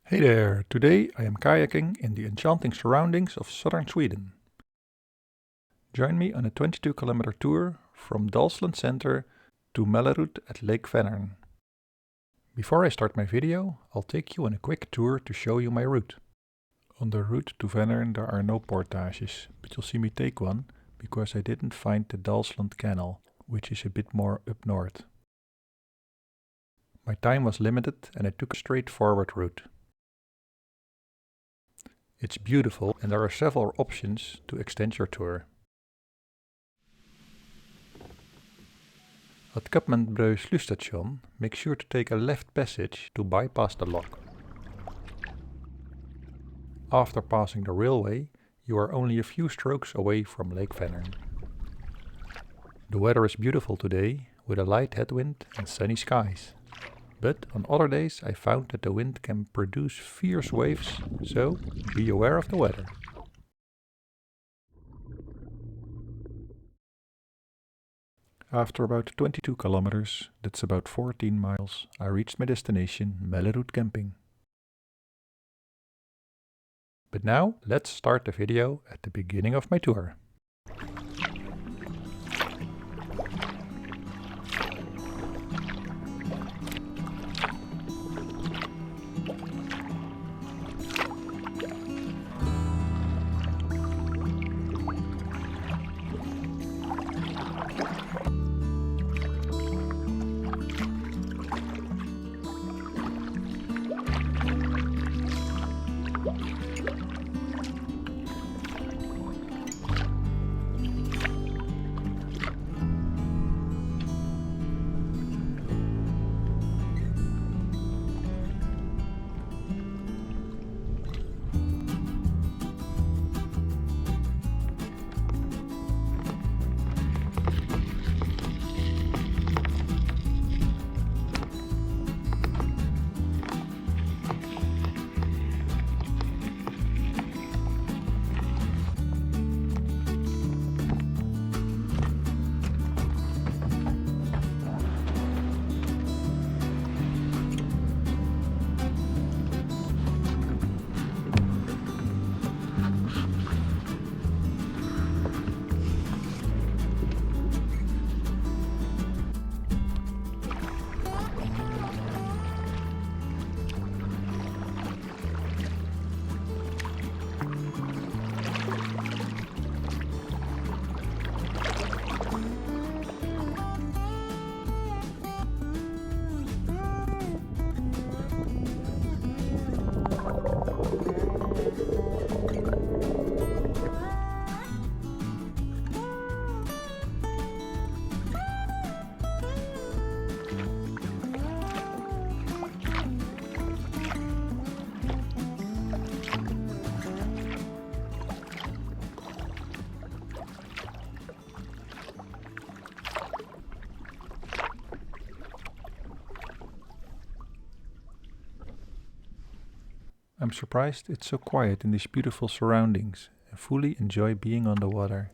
Hey there, today I am kayaking in the enchanting surroundings of southern Sweden. Join me on a 22-kilometer tour from Dalsland Center to Mellerud at Lake Vänern. Before I start my video, I'll take you on a quick tour to show you my route. On the route to Vänern there are no portages, but you'll see me take one because I didn't find the Dalsland Canal, which is a bit more up north. My time was limited and I took a straightforward route. It's beautiful and there are several options to extend your tour. At Kappmandbrø Sluisstation, make sure to take a left passage to bypass the lock. After passing the railway, you are only a few strokes away from Lake Vänern. The weather is beautiful today, with a light headwind and sunny skies. But on other days I found that the wind can produce fierce waves, so be aware of the weather. After about 22 kilometers, that's about 14 miles, I reached my destination, Mellerud Camping. But now, let's start the video at the beginning of my tour. I'm surprised it's so quiet in these beautiful surroundings and fully enjoy being on the water.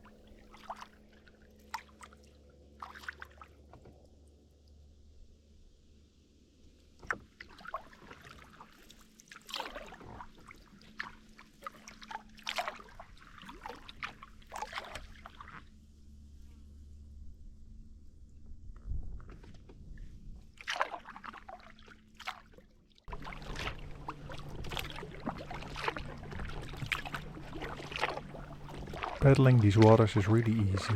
Paddling these waters is really easy.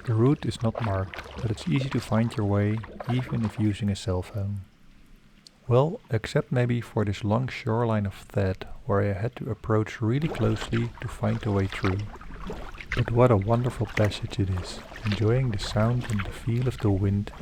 The route is not marked, but it's easy to find your way even if using a cell phone. Well, except maybe for this long shoreline of Thad, where I had to approach really closely to find a way through. But what a wonderful passage it is, enjoying the sound and the feel of the wind.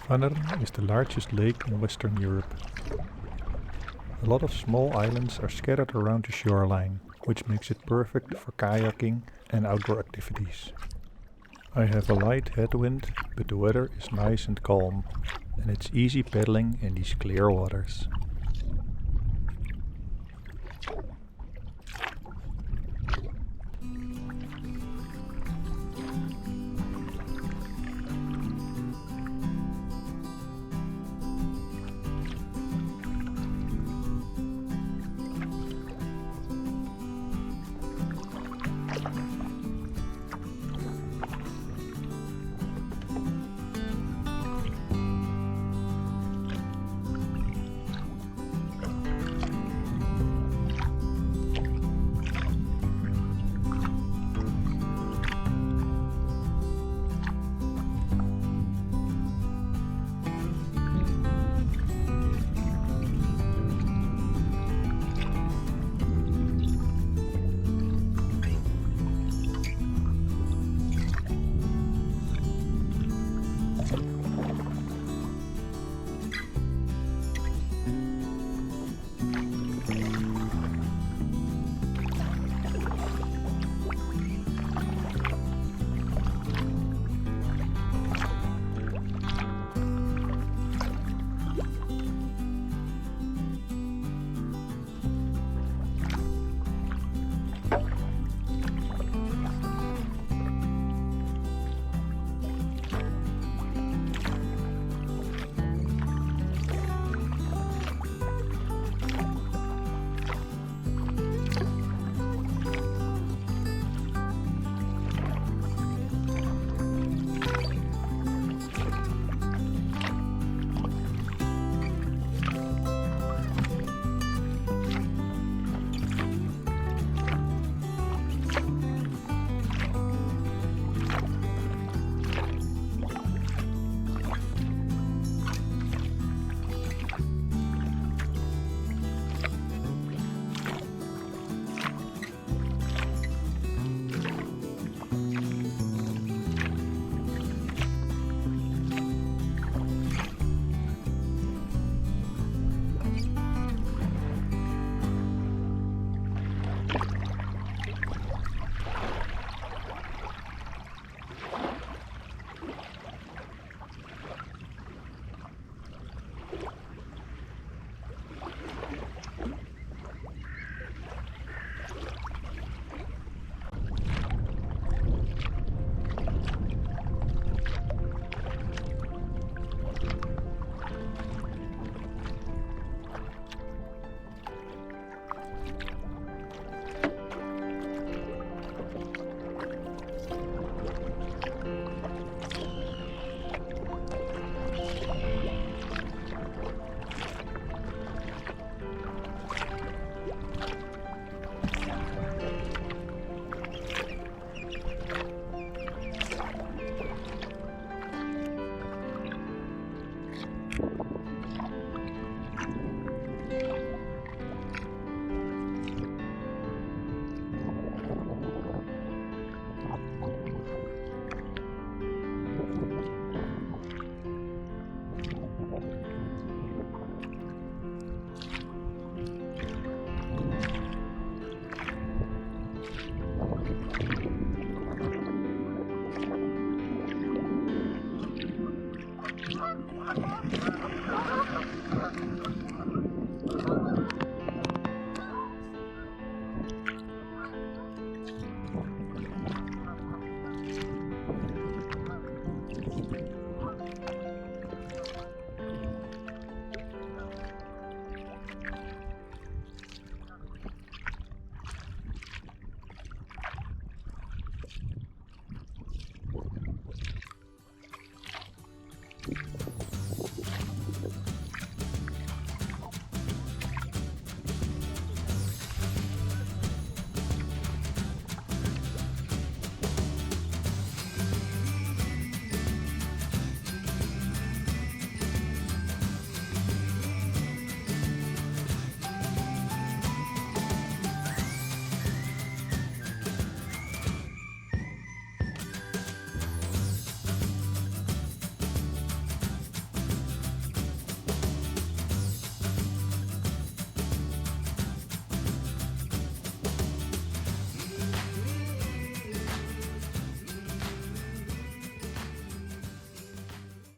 Vänern is the largest lake in Western Europe. A lot of small islands are scattered around the shoreline, which makes it perfect for kayaking and outdoor activities. I have a light headwind, but the weather is nice and calm, and it's easy paddling in these clear waters.